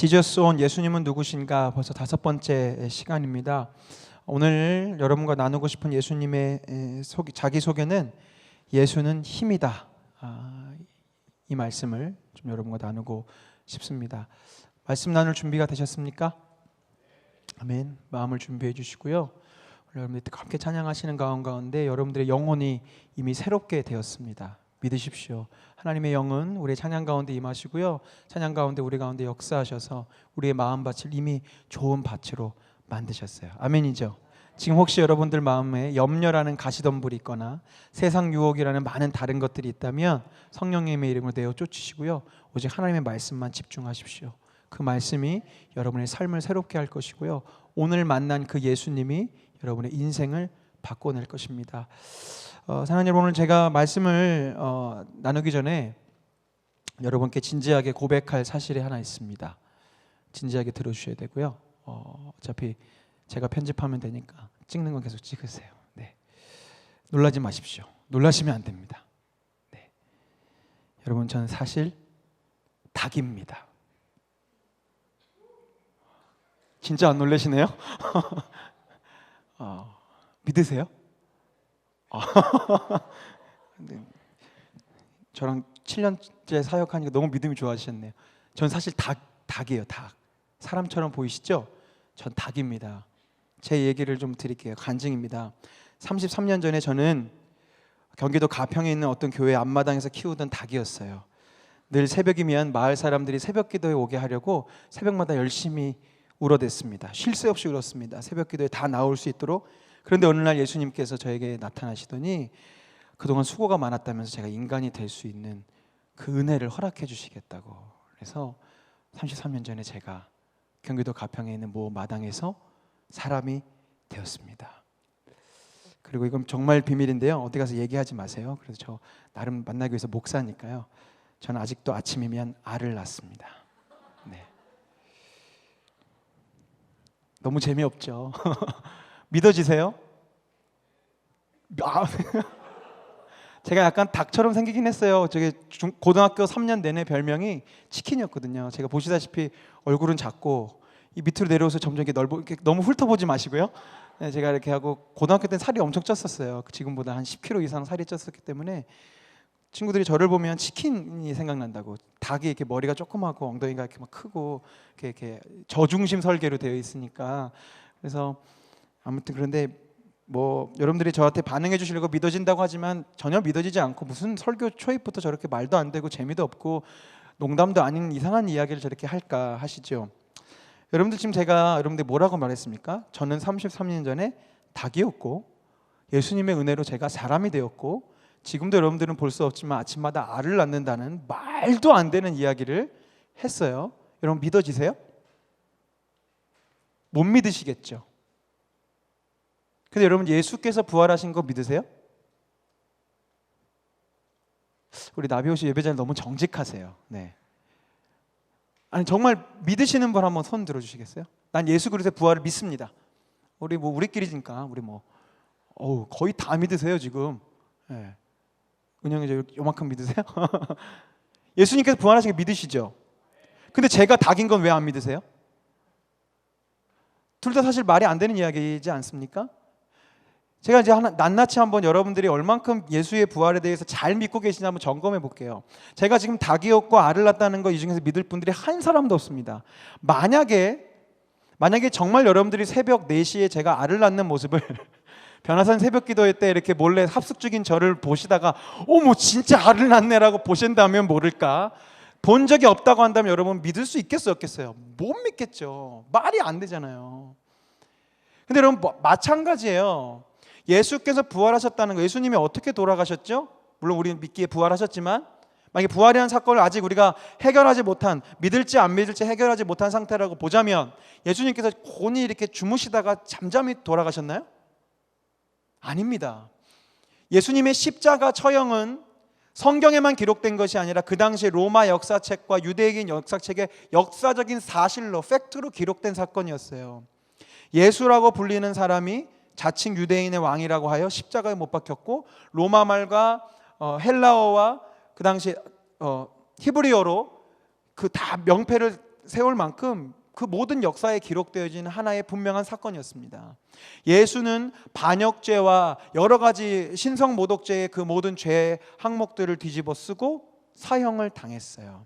지저스 온 예수님은 누구신가 벌써 5번째 시간입니다. 오늘 여러분과 나누고 싶은 예수님의 자기소개는 예수는 힘이다. 이 말씀을 좀 여러분과 나누고 싶습니다. 말씀 나눌 준비가 되셨습니까? 아멘. 마음을 준비해 주시고요. 여러분들 함께 찬양하시는 가운데 여러분들의 영혼이 이미 새롭게 되었습니다. 믿으십시오. 하나님의 영은 우리의 찬양 가운데 임하시고요, 찬양 가운데 우리 가운데 역사하셔서 우리의 마음밭을 이미 좋은 밭으로 만드셨어요. 아멘이죠. 지금 혹시 여러분들 마음에 염려라는 가시덤불이 있거나 세상 유혹이라는 많은 다른 것들이 있다면 성령님의 이름으로 내어 쫓으시고요, 오직 하나님의 말씀만 집중하십시오. 그 말씀이 여러분의 삶을 새롭게 할 것이고요, 오늘 만난 그 예수님이 여러분의 인생을 바꿔낼 것입니다. 사랑하는 여러분, 오늘 제가 말씀을 나누기 전에 여러분께 진지하게 고백할 사실이 하나 있습니다. 진지하게 들어주셔야 되고요. 어차피 제가 편집하면 되니까 찍는 건 계속 찍으세요. 네. 놀라지 마십시오. 놀라시면 안 됩니다. 네. 여러분, 저는 사실 닭입니다. 진짜 안 놀라시네요? 믿으세요? 네. 저랑 7년째 사역하니까 너무 믿음이 좋아지셨네요. 전 사실 닭이에요. 닭. 사람처럼 보이시죠? 전 닭입니다. 제 얘기를 좀 드릴게요. 간증입니다. 33년 전에 저는 경기도 가평에 있는 어떤 교회 앞마당에서 키우던 닭이었어요. 늘 새벽이면 마을 사람들이 새벽 기도에 오게 하려고 새벽마다 열심히 울어댔습니다. 쉴 새 없이 울었습니다. 새벽 기도에 다 나올 수 있도록. 그런데 어느 날 예수님께서 저에게 나타나시더니 그동안 수고가 많았다면서 제가 인간이 될 수 있는 그 은혜를 허락해 주시겠다고. 그래서 33년 전에 제가 경기도 가평에 있는 모 마당에서 사람이 되었습니다. 그리고 이건 정말 비밀인데요, 어디 가서 얘기하지 마세요. 그래서 저 나름 만나기 위해서 목사니까요, 저는 아직도 아침이면 알을 낳습니다. 네. 너무 재미없죠? 믿어지세요? 제가 약간 닭처럼 생기긴 했어요. 저게 고등학교 3년 내내 별명이 치킨이었거든요. 제가 보시다시피 얼굴은 작고 이 밑으로 내려오서 점점 이렇게 이렇게 너무 훑어보지 마시고요. 네, 제가 이렇게 하고 고등학교 때 살이 엄청 쪘었어요. 지금보다 한 10kg 이상 살이 쪘었기 때문에 친구들이 저를 보면 치킨이 생각난다고. 닭이 이렇게 머리가 조그맣고 엉덩이가 이렇게 막 크고 이렇게 저중심 설계로 되어 있으니까. 그래서 아무튼 그런데 뭐 여러분들이 저한테 반응해 주시려고 믿어진다고 하지만 전혀 믿어지지 않고, 무슨 설교 초입부터 저렇게 말도 안 되고 재미도 없고 농담도 아닌 이상한 이야기를 저렇게 할까 하시죠. 여러분들, 지금 제가 여러분들 뭐라고 말했습니까? 저는 33년 전에 닭이었고 예수님의 은혜로 제가 사람이 되었고, 지금도 여러분들은 볼 수 없지만 아침마다 알을 낳는다는 말도 안 되는 이야기를 했어요. 여러분, 믿어지세요? 못 믿으시겠죠? 근데 여러분, 예수께서 부활하신 거 믿으세요? 우리 나비호시 예배자님 너무 정직하세요. 네. 아니, 정말 믿으시는 분 한번 손 들어주시겠어요? 난 예수 그리스도의 부활을 믿습니다. 우리끼리니까 우리 거의 다 믿으세요 지금. 네. 은영이 저 요만큼 믿으세요? 예수님께서 부활하신 거 믿으시죠? 근데 제가 닭인 건 왜 안 믿으세요? 둘 다 사실 말이 안 되는 이야기이지 않습니까? 제가 이제 낱낱이 한번 여러분들이 얼만큼 예수의 부활에 대해서 잘 믿고 계시냐 한번 점검해 볼게요. 제가 지금 닭이었고 알을 낳았다는 거 이 중에서 믿을 분들이 한 사람도 없습니다. 만약에 정말 여러분들이 새벽 4시에 제가 알을 낳는 모습을 변화산 새벽 기도회 때 이렇게 몰래 합숙 중인 저를 보시다가 어머 진짜 알을 낳네라고 보신다면 모를까, 본 적이 없다고 한다면 여러분 믿을 수 있겠어요, 없겠어요? 못 믿겠죠. 말이 안 되잖아요. 근데 여러분, 마찬가지예요. 예수께서 부활하셨다는 거, 예수님이 어떻게 돌아가셨죠? 물론 우리는 믿기에 부활하셨지만 만약에 부활이라는 사건을 아직 우리가 해결하지 못한, 믿을지 안 믿을지 해결하지 못한 상태라고 보자면 예수님께서 곤히 이렇게 주무시다가 잠잠히 돌아가셨나요? 아닙니다. 예수님의 십자가 처형은 성경에만 기록된 것이 아니라 그 당시 로마 역사책과 유대인 역사책의 역사적인 사실로, 팩트로 기록된 사건이었어요. 예수라고 불리는 사람이 자칭 유대인의 왕이라고 하여 십자가에 못 박혔고, 로마 말과 헬라어와 그 당시 히브리어로 그 다 명패를 세울 만큼 그 모든 역사에 기록되어진 하나의 분명한 사건이었습니다. 예수는 반역죄와 여러 가지 신성모독죄의 그 모든 죄 항목들을 뒤집어 쓰고 사형을 당했어요.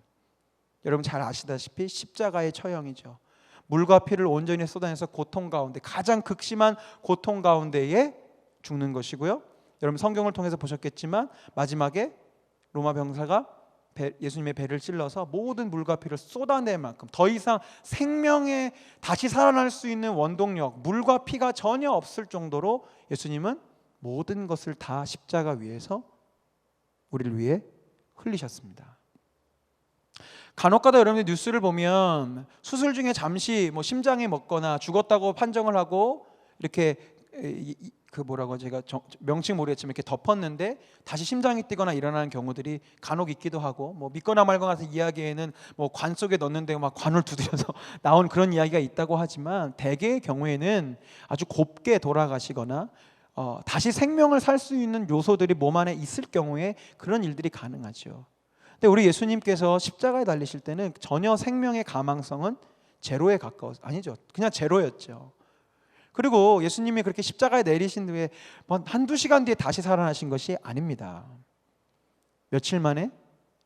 여러분 잘 아시다시피 십자가의 처형이죠. 물과 피를 온전히 쏟아내서 고통 가운데, 가장 극심한 고통 가운데에 죽는 것이고요. 여러분 성경을 통해서 보셨겠지만 마지막에 로마 병사가 예수님의 배를 찔러서 모든 물과 피를 쏟아낼 만큼 더 이상 생명에 다시 살아날 수 있는 원동력, 물과 피가 전혀 없을 정도로 예수님은 모든 것을 다 십자가 위에서 우리를 위해 흘리셨습니다. 간혹가다 여러분들 뉴스를 보면 수술 중에 잠시 심장이 멎거나 죽었다고 판정을 하고 이렇게 제가 명칭 모르겠지만 이렇게 덮었는데 다시 심장이 뛰거나 일어나는 경우들이 간혹 있기도 하고, 믿거나 말거나 해서 이야기에는 관 속에 넣는데 막 관을 두드려서 나온 그런 이야기가 있다고 하지만 대개의 경우에는 아주 곱게 돌아가시거나 다시 생명을 살 수 있는 요소들이 몸 안에 있을 경우에 그런 일들이 가능하죠. 근데 우리 예수님께서 십자가에 달리실 때는 전혀 생명의 가망성은 제로에 가까워서, 아니죠, 그냥 제로였죠. 그리고 예수님이 그렇게 십자가에 내리신 후에 한두 시간 뒤에 다시 살아나신 것이 아닙니다. 며칠 만에?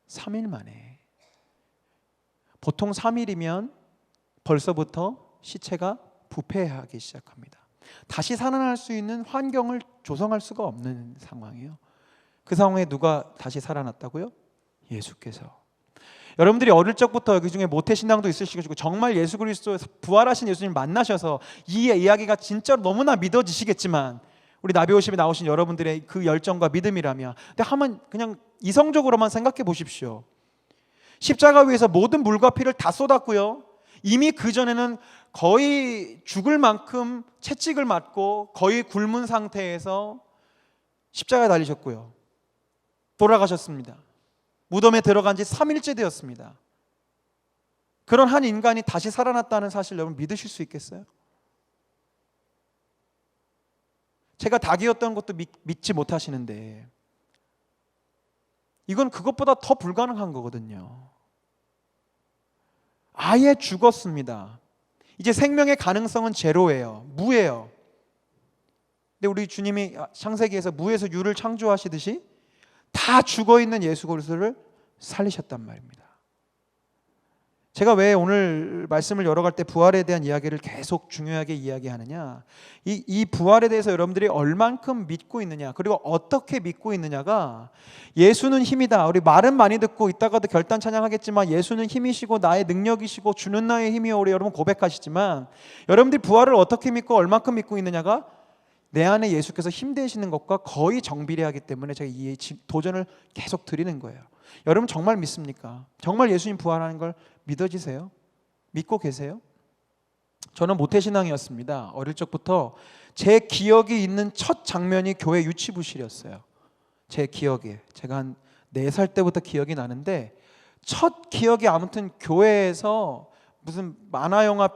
3일 만에. 보통 3일이면 벌써부터 시체가 부패하기 시작합니다. 다시 살아날 수 있는 환경을 조성할 수가 없는 상황이에요. 그 상황에 누가 다시 살아났다고요? 예수께서. 여러분들이 어릴 적부터 여기 중에 모태신앙도 있으시고 정말 예수 그리스도 부활하신 예수님 만나셔서 이 이야기가 진짜로 너무나 믿어지시겠지만, 우리 나비오십에 나오신 여러분들의 그 열정과 믿음이라면, 근데 한번 그냥 이성적으로만 생각해 보십시오. 십자가 위에서 모든 물과 피를 다 쏟았고요, 이미 그전에는 거의 죽을 만큼 채찍을 맞고 거의 굶은 상태에서 십자가에 달리셨고요, 돌아가셨습니다. 무덤에 들어간 지 3일째 되었습니다. 그런 한 인간이 다시 살아났다는 사실 여러분 믿으실 수 있겠어요? 제가 닭이었던 것도 믿지 못하시는데 이건 그것보다 더 불가능한 거거든요. 아예 죽었습니다. 이제 생명의 가능성은 제로예요. 무예요. 근데 우리 주님이 창세기에서 무에서 유를 창조하시듯이 다 죽어있는 예수 그리스도를 살리셨단 말입니다. 제가 왜 오늘 말씀을 열어갈 때 부활에 대한 이야기를 계속 중요하게 이야기하느냐, 이 부활에 대해서 여러분들이 얼만큼 믿고 있느냐, 그리고 어떻게 믿고 있느냐가, 예수는 힘이다, 우리 말은 많이 듣고 이따가도 결단 찬양하겠지만 예수는 힘이시고 나의 능력이시고 주는 나의 힘이요, 우리 여러분 고백하시지만, 여러분들이 부활을 어떻게 믿고 얼만큼 믿고 있느냐가 내 안에 예수께서 힘되시는 것과 거의 정비례하기 때문에 제가 이 도전을 계속 드리는 거예요. 여러분 정말 믿습니까? 정말 예수님 부활하는 걸 믿어지세요? 믿고 계세요? 저는 모태신앙이었습니다. 어릴 적부터 제 기억이 있는 첫 장면이 교회 유치부실이었어요. 제 기억에 제가 한 4살 때부터 기억이 나는데, 첫 기억이 아무튼 교회에서 무슨 만화 영화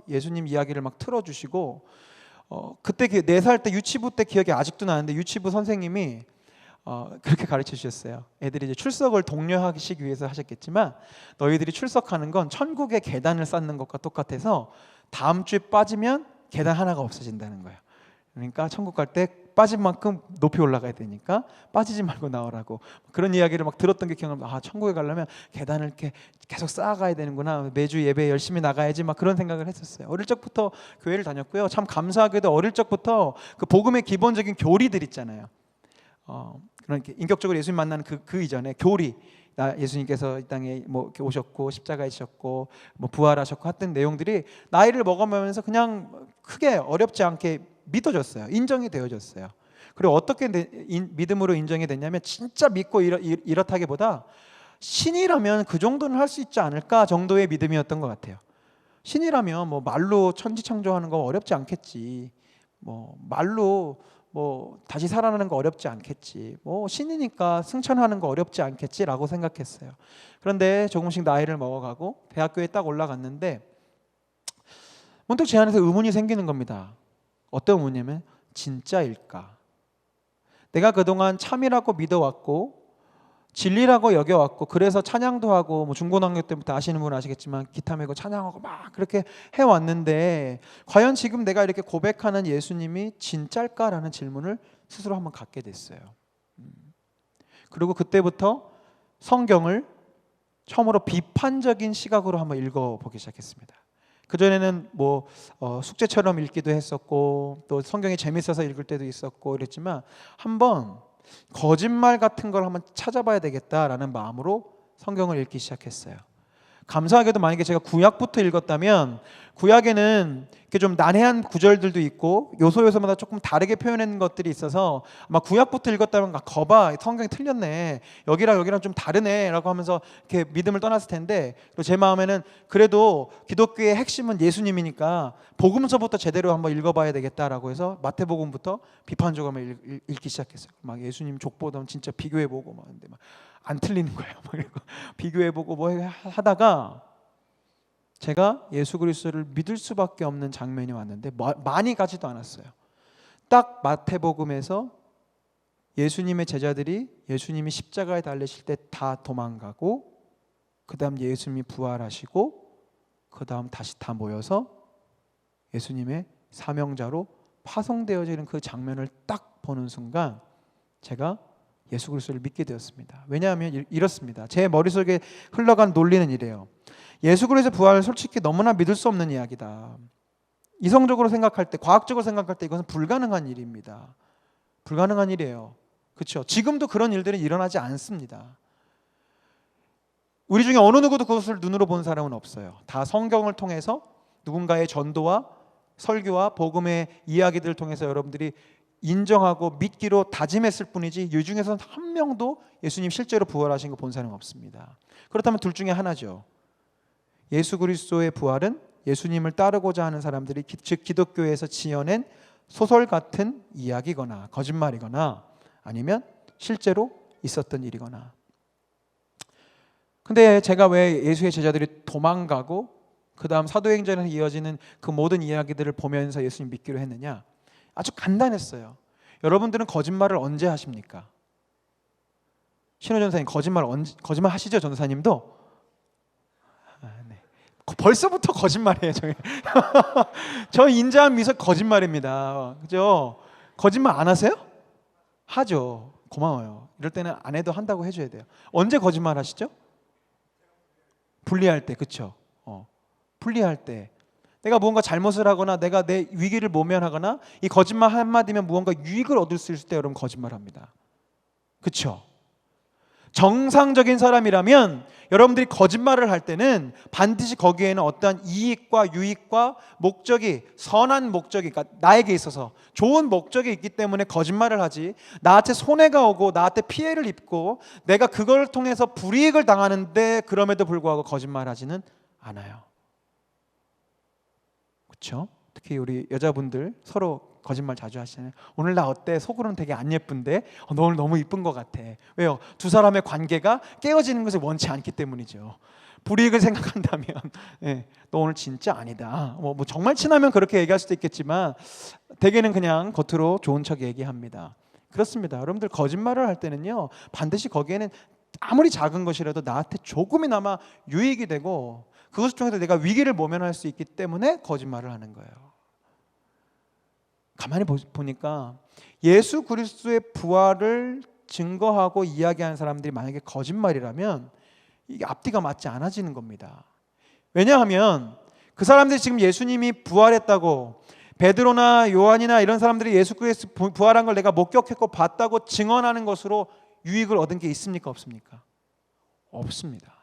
예수님 이야기를 막 틀어주시고, 그때 4살 때 유치부 때 기억이 아직도 나는데, 유치부 선생님이 그렇게 가르쳐 주셨어요. 애들이 이제 출석을 독려하시기 위해서 하셨겠지만, 너희들이 출석하는 건 천국의 계단을 쌓는 것과 똑같아서 다음 주에 빠지면 계단 하나가 없어진다는 거예요. 그러니까 천국 갈 때 빠진 만큼 높이 올라가야 되니까 빠지지 말고 나오라고, 그런 이야기를 막 들었던 게 기억납니다. 천국에 가려면 계단을 이렇게 계속 쌓아가야 되는구나, 매주 예배 열심히 나가야지, 막 그런 생각을 했었어요. 어릴 적부터 교회를 다녔고요. 참 감사하게도 어릴 적부터 그 복음의 기본적인 교리들 있잖아요. 그런 인격적으로 예수님 만나는 그 이전에 교리, 예수님께서 이 땅에 이렇게 오셨고 십자가에 지셨고 부활하셨고 했던 내용들이 나이를 먹어가면서 그냥 크게 어렵지 않게 믿어졌어요. 인정이 되어졌어요. 그리고 어떻게 믿음으로 인정이 됐냐면, 진짜 믿고 이렇다기보다 신이라면 그 정도는 할 수 있지 않을까 정도의 믿음이었던 것 같아요. 신이라면 말로 천지창조하는 거 어렵지 않겠지, 말로 다시 살아나는 거 어렵지 않겠지, 신이니까 승천하는 거 어렵지 않겠지라고 생각했어요. 그런데 조금씩 나이를 먹어가고 대학교에 딱 올라갔는데 문득 제 안에서 의문이 생기는 겁니다. 어떤 의문이냐면, 진짜일까? 내가 그동안 참이라고 믿어왔고 진리라고 여겨왔고, 그래서 찬양도 하고, 뭐 중고등학교 때부터 아시는 분은 아시겠지만 기타 메고 찬양하고 막 그렇게 해왔는데, 과연 지금 내가 이렇게 고백하는 예수님이 진짜일까라는 질문을 스스로 한번 갖게 됐어요. 그리고 그때부터 성경을 처음으로 비판적인 시각으로 한번 읽어보기 시작했습니다. 그전에는 뭐 숙제처럼 읽기도 했었고, 또 성경이 재밌어서 읽을 때도 있었고 그랬지만, 한번 거짓말 같은 걸 한번 찾아봐야 되겠다라는 마음으로 성경을 읽기 시작했어요. 감사하게도 만약에 제가 구약부터 읽었다면, 구약에는 이렇게 좀 난해한 구절들도 있고 요소마다 조금 다르게 표현한 것들이 있어서 아마 구약부터 읽었다면 거봐, 성경이 틀렸네, 여기랑 좀 다르네 라고 하면서 이렇게 믿음을 떠났을 텐데, 또 제 마음에는 그래도 기독교의 핵심은 예수님이니까 복음서부터 제대로 한번 읽어봐야 되겠다라고 해서 마태복음부터 비판적으로 한번 읽기 시작했어요. 막 예수님 족보도 진짜 비교해보고 막, 근데 막 안 틀리는 거예요. 막 비교해보고 뭐 하다가 제가 예수 그리스도를 믿을 수밖에 없는 장면이 왔는데, 많이 가지도 않았어요. 딱 마태복음에서 예수님의 제자들이 예수님이 십자가에 달리실 때 다 도망가고, 그 다음 예수님이 부활하시고, 그 다음 다시 다 모여서 예수님의 사명자로 파송되어지는 그 장면을 딱 보는 순간 제가 예수 그리스도를 믿게 되었습니다. 왜냐하면 이렇습니다. 제 머릿속에 흘러간 논리는 이래요. 예수 그리스도의 부활은 솔직히 너무나 믿을 수 없는 이야기다. 이성적으로 생각할 때, 과학적으로 생각할 때 이것은 불가능한 일입니다. 불가능한 일이에요. 그렇죠? 지금도 그런 일들은 일어나지 않습니다. 우리 중에 어느 누구도 그것을 눈으로 본 사람은 없어요. 다 성경을 통해서 누군가의 전도와 설교와 복음의 이야기들을 통해서 여러분들이 인정하고 믿기로 다짐했을 뿐이지, 이 중에서는 한 명도 예수님 실제로 부활하신 거 본 사람은 없습니다. 그렇다면 둘 중에 하나죠. 예수 그리스도의 부활은 예수님을 따르고자 하는 사람들이, 즉 기독교에서 지어낸 소설 같은 이야기거나 거짓말이거나, 아니면 실제로 있었던 일이거나. 근데 제가 왜 예수의 제자들이 도망가고 그 다음 사도행전에서 이어지는 그 모든 이야기들을 보면서 예수님 믿기로 했느냐? 아주 간단했어요. 여러분들은 거짓말을 언제 하십니까? 신호 전사님, 거짓말 하시죠? 전사님도? 네. 벌써부터 거짓말이에요. 저 인자한 미소 거짓말입니다. 그죠? 거짓말 안 하세요? 하죠. 고마워요. 이럴 때는 안 해도 한다고 해줘야 돼요. 언제 거짓말 하시죠? 불리할 때, 그렇죠? 불리할 때, 내가 무언가 잘못을 하거나 내가 내 위기를 모면하거나 이 거짓말 한마디면 무언가 유익을 얻을 수 있을 때 여러분 거짓말합니다. 그렇죠? 정상적인 사람이라면 여러분들이 거짓말을 할 때는 반드시 거기에는 어떠한 이익과 유익과 목적이, 선한 목적이, 그러니까 나에게 있어서 좋은 목적이 있기 때문에 거짓말을 하지, 나한테 손해가 오고 나한테 피해를 입고 내가 그걸 통해서 불이익을 당하는데 그럼에도 불구하고 거짓말하지는 않아요. 그렇죠? 특히 우리 여자분들 서로 거짓말 자주 하시잖아요. 오늘 나 어때? 속으로는 되게 안 예쁜데 너 오늘 너무 이쁜 것 같아. 왜요? 두 사람의 관계가 깨어지는 것을 원치 않기 때문이죠. 불이익을 생각한다면 너 오늘 진짜 아니다. 뭐 정말 친하면 그렇게 얘기할 수도 있겠지만 대개는 그냥 겉으로 좋은 척 얘기합니다. 그렇습니다. 여러분들 거짓말을 할 때는요, 반드시 거기에는 아무리 작은 것이라도 나한테 조금이나마 유익이 되고 그것을 통해서 내가 위기를 모면할 수 있기 때문에 거짓말을 하는 거예요. 가만히 보니까 예수 그리스도의 부활을 증거하고 이야기하는 사람들이 만약에 거짓말이라면 이게 앞뒤가 맞지 않아지는 겁니다. 왜냐하면 그 사람들이 지금 예수님이 부활했다고, 베드로나 요한이나 이런 사람들이 예수 그리스도 부활한 걸 내가 목격했고 봤다고 증언하는 것으로 유익을 얻은 게 있습니까? 없습니까? 없습니다.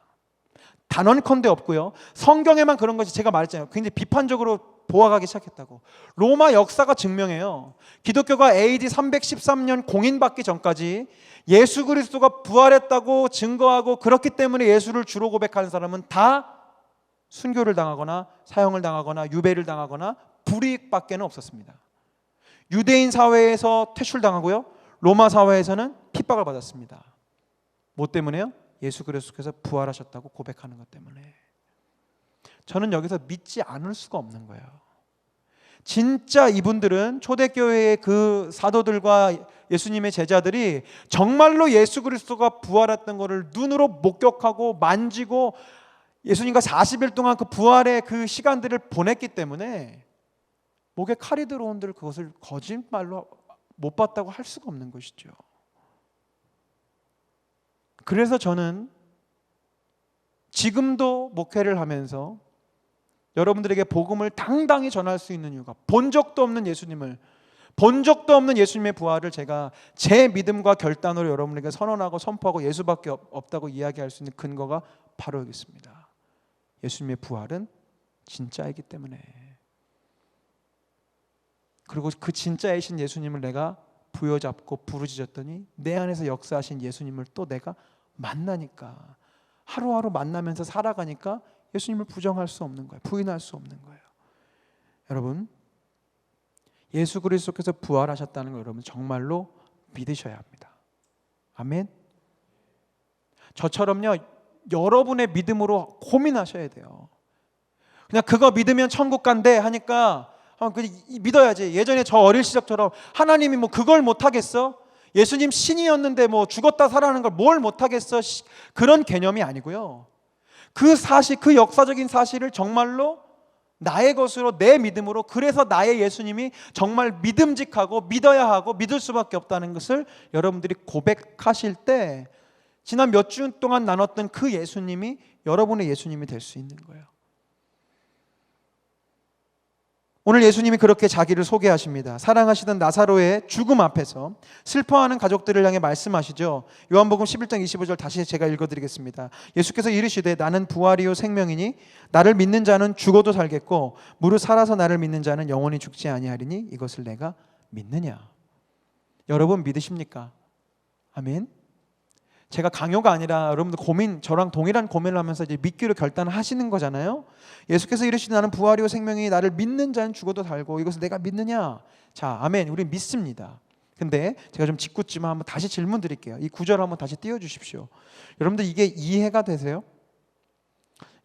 단언컨대 없고요. 성경에만 그런 것이, 제가 말했잖아요. 굉장히 비판적으로 보아가기 시작했다고. 로마 역사가 증명해요. 기독교가 AD 313년 공인받기 전까지 예수 그리스도가 부활했다고 증거하고 그렇기 때문에 예수를 주로 고백하는 사람은 다 순교를 당하거나 사형을 당하거나 유배를 당하거나 불이익밖에는 없었습니다. 유대인 사회에서 퇴출당하고요, 로마 사회에서는 핍박을 받았습니다. 뭐 때문에요? 예수 그리스도께서 부활하셨다고 고백하는 것 때문에. 저는 여기서 믿지 않을 수가 없는 거예요. 진짜 이분들은 초대교회의 그 사도들과 예수님의 제자들이 정말로 예수 그리스도가 부활했던 것을 눈으로 목격하고 만지고 예수님과 40일 동안 그 부활의 그 시간들을 보냈기 때문에 목에 칼이 들어온들 그것을 거짓말로 못 봤다고 할 수가 없는 것이죠. 그래서 저는 지금도 목회를 하면서 여러분들에게 복음을 당당히 전할 수 있는 이유가 본 적도 없는 예수님의 부활을 제가 제 믿음과 결단으로 여러분에게 선언하고 선포하고 예수밖에 없다고 이야기할 수 있는 근거가 바로 여기 있습니다. 예수님의 부활은 진짜이기 때문에. 그리고 그 진짜이신 예수님을 내가 부여잡고 부르짖었더니 내 안에서 역사하신 예수님을 또 내가 만나니까, 하루하루 만나면서 살아가니까 예수님을 부정할 수 없는 거예요. 부인할 수 없는 거예요. 여러분, 예수 그리스도께서 부활하셨다는 걸 여러분 정말로 믿으셔야 합니다. 아멘. 저처럼요, 여러분의 믿음으로 고민하셔야 돼요. 그냥 그거 믿으면 천국 간대 하니까 믿어야지. 예전에 저 어릴 시절처럼 하나님이 뭐 그걸 못하겠어? 예수님 신이었는데 뭐 죽었다 살아나는 걸 뭘 못하겠어? 그런 개념이 아니고요. 그 사실, 그 역사적인 사실을 정말로 나의 것으로, 내 믿음으로, 그래서 나의 예수님이 정말 믿음직하고 믿어야 하고 믿을 수밖에 없다는 것을 여러분들이 고백하실 때 지난 몇 주 동안 나눴던 그 예수님이 여러분의 예수님이 될 수 있는 거예요. 오늘 예수님이 그렇게 자기를 소개하십니다. 사랑하시던 나사로의 죽음 앞에서 슬퍼하는 가족들을 향해 말씀하시죠. 요한복음 11장 25절 다시 제가 읽어드리겠습니다. 예수께서 이르시되 나는 부활이요 생명이니 나를 믿는 자는 죽어도 살겠고 무릇 살아서 나를 믿는 자는 영원히 죽지 아니하리니 이것을 내가 믿느냐. 여러분 믿으십니까? 아멘. 제가 강요가 아니라 여러분들 저랑 동일한 고민을 하면서 이제 믿기로 결단하시는 거잖아요. 예수께서 이르시되 나는 부활이요 생명이 나를 믿는 자는 죽어도 살고 이것을 내가 믿느냐. 자, 아멘. 우리 믿습니다. 근데 제가 좀 짓궂지만 한번 다시 질문 드릴게요. 이 구절 한번 다시 띄워주십시오. 여러분들 이게 이해가 되세요?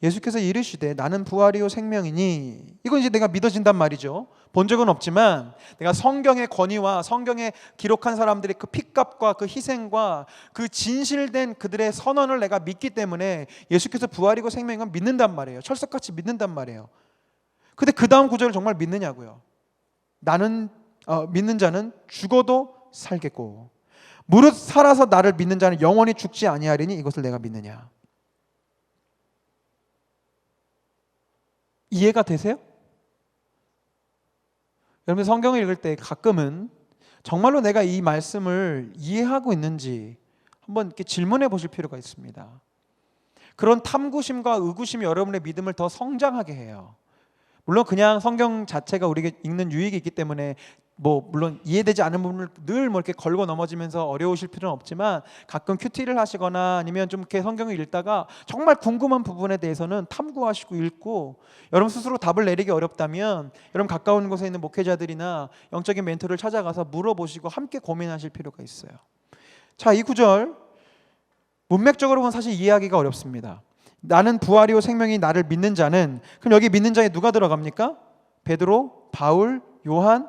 예수께서 이르시되 나는 부활이요 생명이니, 이건 이제 내가 믿어진단 말이죠. 본 적은 없지만 내가 성경의 권위와 성경에 기록한 사람들의 그 핏값과 그 희생과 그 진실된 그들의 선언을 내가 믿기 때문에 예수께서 부활이고 생명인 건 믿는단 말이에요. 철석같이 믿는단 말이에요. 근데 그 다음 구절을 정말 믿느냐고요. 나는 믿는 자는 죽어도 살겠고 무릇 살아서 나를 믿는 자는 영원히 죽지 아니하리니 이것을 내가 믿느냐. 이해가 되세요? 여러분 성경을 읽을 때 가끔은 정말로 내가 이 말씀을 이해하고 있는지 한번 이렇게 질문해 보실 필요가 있습니다. 그런 탐구심과 의구심이 여러분의 믿음을 더 성장하게 해요. 물론 그냥 성경 자체가 우리에게 읽는 유익이 있기 때문에 물론 이해되지 않은 부분을 늘 이렇게 걸고 넘어지면서 어려우실 필요는 없지만 가끔 큐티를 하시거나 아니면 좀 이렇게 성경을 읽다가 정말 궁금한 부분에 대해서는 탐구하시고 읽고, 여러분 스스로 답을 내리기 어렵다면 여러분 가까운 곳에 있는 목회자들이나 영적인 멘토를 찾아가서 물어보시고 함께 고민하실 필요가 있어요. 자, 이 구절 문맥적으로 보면 사실 이해하기가 어렵습니다. 나는 부활이요 생명이 나를 믿는 자는, 그럼 여기 믿는 자에 누가 들어갑니까? 베드로, 바울, 요한,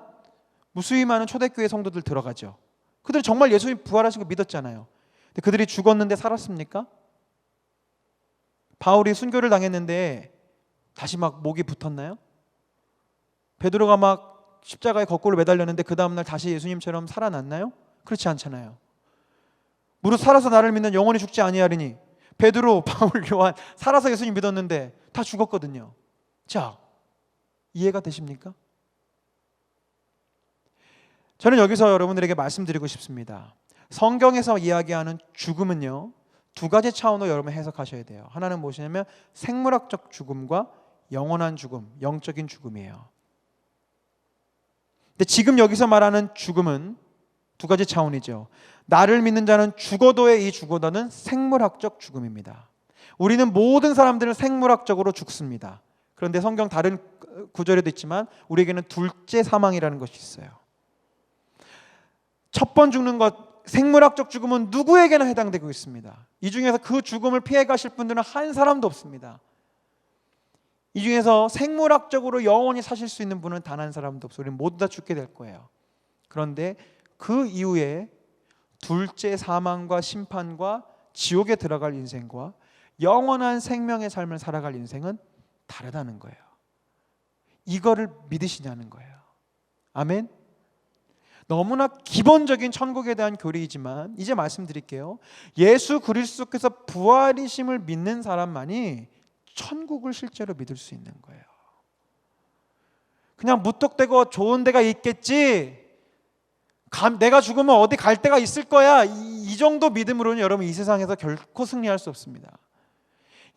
무수히 많은 초대교회 성도들 들어가죠. 그들은 정말 예수님 부활하신 거 믿었잖아요. 근데 그들이 죽었는데 살았습니까? 바울이 순교를 당했는데 다시 막 목이 붙었나요? 베드로가 막 십자가에 거꾸로 매달렸는데 그 다음날 다시 예수님처럼 살아났나요? 그렇지 않잖아요. 무릇 살아서 나를 믿는 영원히 죽지 아니하리니, 베드로, 바울, 요한 살아서 예수님 믿었는데 다 죽었거든요. 자, 이해가 되십니까? 저는 여기서 여러분들에게 말씀드리고 싶습니다. 성경에서 이야기하는 죽음은요, 두 가지 차원으로 여러분 해석하셔야 돼요. 하나는 무엇이냐면 생물학적 죽음과 영원한 죽음, 영적인 죽음이에요. 근데 지금 여기서 말하는 죽음은 두 가지 차원이죠. 나를 믿는 자는 죽어도의 이 죽어도는 생물학적 죽음입니다. 우리는 모든 사람들은 생물학적으로 죽습니다. 그런데 성경 다른 구절에도 있지만 우리에게는 둘째 사망이라는 것이 있어요. 첫 번 죽는 것, 생물학적 죽음은 누구에게나 해당되고 있습니다. 이 중에서 그 죽음을 피해 가실 분들은 한 사람도 없습니다. 이 중에서 생물학적으로 영원히 사실 수 있는 분은 단 한 사람도 없어요. 우리는 모두 다 죽게 될 거예요. 그런데 그 이후에 둘째 사망과 심판과 지옥에 들어갈 인생과 영원한 생명의 삶을 살아갈 인생은 다르다는 거예요. 이거를 믿으시냐는 거예요. 아멘. 너무나 기본적인 천국에 대한 교리이지만 이제 말씀드릴게요. 예수 그리스도께서 부활이심을 믿는 사람만이 천국을 실제로 믿을 수 있는 거예요. 그냥 무턱대고 좋은 데가 있겠지, 내가 죽으면 어디 갈 데가 있을 거야, 이 정도 믿음으로는 여러분 이 세상에서 결코 승리할 수 없습니다.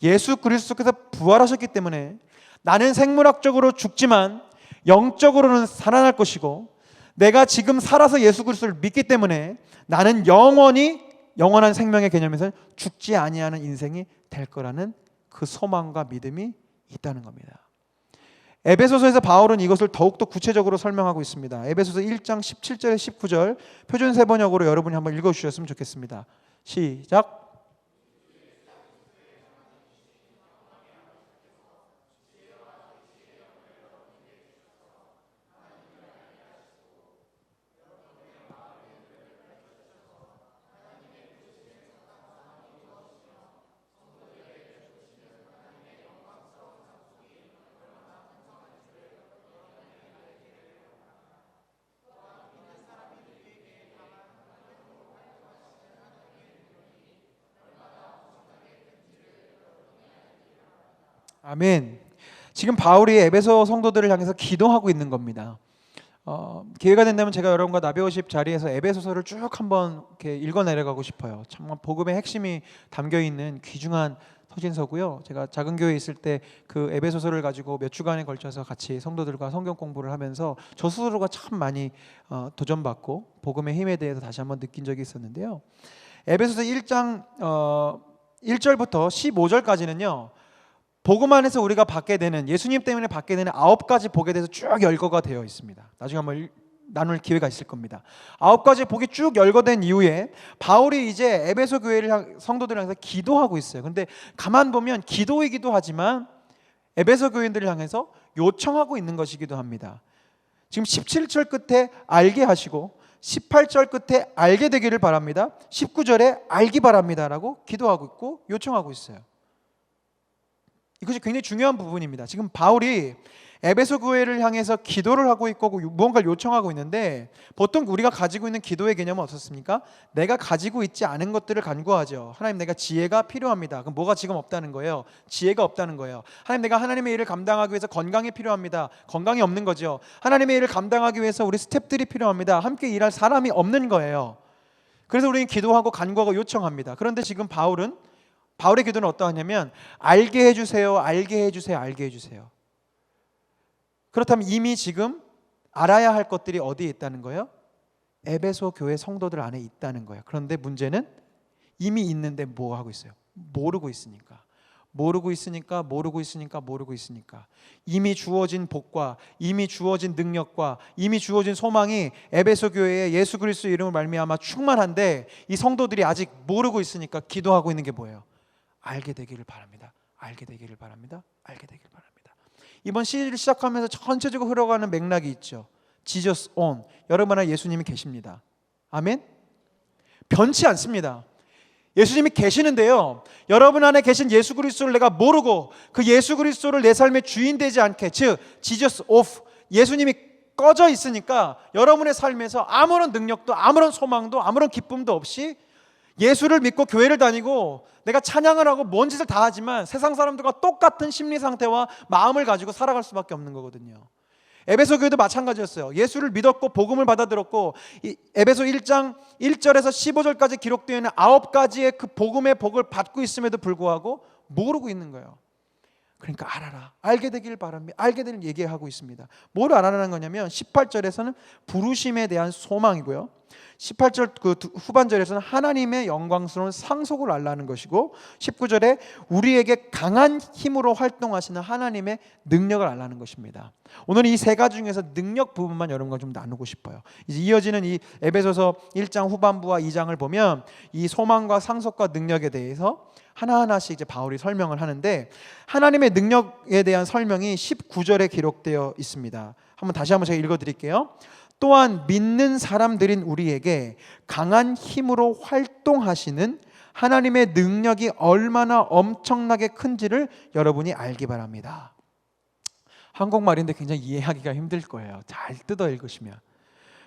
예수 그리스도께서 부활하셨기 때문에 나는 생물학적으로 죽지만 영적으로는 살아날 것이고, 내가 지금 살아서 예수 그리스도를 믿기 때문에 나는 영원한 생명의 개념에서 죽지 아니하는 인생이 될 거라는 그 소망과 믿음이 있다는 겁니다. 에베소서에서 바울은 이것을 더욱더 구체적으로 설명하고 있습니다. 에베소서 1장 17절 19절 표준 세번역으로 여러분이 한번 읽어주셨으면 좋겠습니다. 시작. 아멘. 지금 바울이 에베소 성도들을 향해서 기도하고 있는 겁니다. 기회가 된다면 제가 여러분과 나베오십 자리에서 에베소서를 쭉 한번 이렇게 읽어 내려가고 싶어요. 정말 복음의 핵심이 담겨 있는 귀중한 서신서고요. 제가 작은 교회에 있을 때 그 에베소서를 가지고 몇 주간에 걸쳐서 같이 성도들과 성경 공부를 하면서 저 스스로가 참 많이 도전받고 복음의 힘에 대해서 다시 한번 느낀 적이 있었는데요. 에베소서 1장 1절부터 15절까지는요, 복음 안에서 우리가 받게 되는, 예수님 때문에 받게 되는 9가지 복에 대해서 쭉 열거가 되어 있습니다. 나중에 한번 나눌 기회가 있을 겁니다. 9가지 복이 쭉 열거된 이후에 바울이 이제 에베소 교회를 성도들을 향해서 기도하고 있어요. 근데 가만 보면 기도이기도 하지만 에베소 교인들을 향해서 요청하고 있는 것이기도 합니다. 지금 17절 끝에 알게 하시고 18절 끝에 알게 되기를 바랍니다. 19절에 알기 바랍니다라고 기도하고 있고 요청하고 있어요. 이것이 굉장히 중요한 부분입니다. 지금 바울이 에베소 교회를 향해서 기도를 하고 있고 무언가를 요청하고 있는데, 보통 우리가 가지고 있는 기도의 개념은 어떻습니까? 내가 가지고 있지 않은 것들을 간구하죠. 하나님, 내가 지혜가 필요합니다. 그럼 뭐가 지금 없다는 거예요? 지혜가 없다는 거예요. 하나님, 내가 하나님의 일을 감당하기 위해서 건강이 필요합니다. 건강이 없는 거죠. 하나님의 일을 감당하기 위해서 우리 스태프들이 필요합니다. 함께 일할 사람이 없는 거예요. 그래서 우리는 기도하고 간구하고 요청합니다. 그런데 지금 바울의 기도는 어떠하냐면 알게 해주세요, 알게 해주세요, 알게 해주세요. 그렇다면 이미 지금 알아야 할 것들이 어디에 있다는 거예요? 에베소 교회 성도들 안에 있다는 거예요. 그런데 문제는 이미 있는데 뭐 하고 있어요? 모르고 있으니까. 이미 주어진 복과 이미 주어진 능력과 이미 주어진 소망이 에베소 교회에 예수 그리스도 이름을 말미암아 충만한데, 이 성도들이 아직 모르고 있으니까 기도하고 있는 게 뭐예요? 알게 되기를 바랍니다. 알게 되기를 바랍니다. 알게 되기를 바랍니다. 이번 시리즈를 시작하면서 전체적으로 흘러가는 맥락이 있죠. Jesus on. 여러분 안에 예수님이 계십니다. 아멘. 변치 않습니다. 예수님이 계시는데요, 여러분 안에 계신 예수 그리스도를 내가 모르고 그 예수 그리스도를 내 삶의 주인 되지 않게, 즉 Jesus off, 예수님이 꺼져 있으니까 여러분의 삶에서 아무런 능력도 아무런 소망도 아무런 기쁨도 없이 예수를 믿고 교회를 다니고 내가 찬양을 하고 뭔 짓을 다 하지만 세상 사람들과 똑같은 심리 상태와 마음을 가지고 살아갈 수밖에 없는 거거든요. 에베소 교회도 마찬가지였어요. 예수를 믿었고 복음을 받아들었고, 에베소 1장 1절에서 15절까지 기록되어 있는 9가지의 그 복음의 복을 받고 있음에도 불구하고 모르고 있는 거예요. 그러니까 알아라, 알게 되길 바랍니다. 알게 되는 얘기하고 있습니다. 뭘 알아라는 거냐면 18절에서는 부르심에 대한 소망이고요, 18절 그 후반절에서는 하나님의 영광스러운 상속을 알라는 것이고 19절에 우리에게 강한 힘으로 활동하시는 하나님의 능력을 알라는 것입니다. 오늘 이 세 가지 중에서 능력 부분만 여러분과 좀 나누고 싶어요. 이제 이어지는 이 에베소서 1장 후반부와 2장을 보면 이 소망과 상속과 능력에 대해서 하나하나씩 이제 바울이 설명을 하는데 하나님의 능력에 대한 설명이 19절에 기록되어 있습니다. 다시 한번 제가 읽어드릴게요. 또한 믿는 사람들인 우리에게 강한 힘으로 활동하시는 하나님의 능력이 얼마나 엄청나게 큰지를 여러분이 알기 바랍니다. 한국말인데 굉장히 이해하기가 힘들 거예요. 잘 뜯어 읽으시면.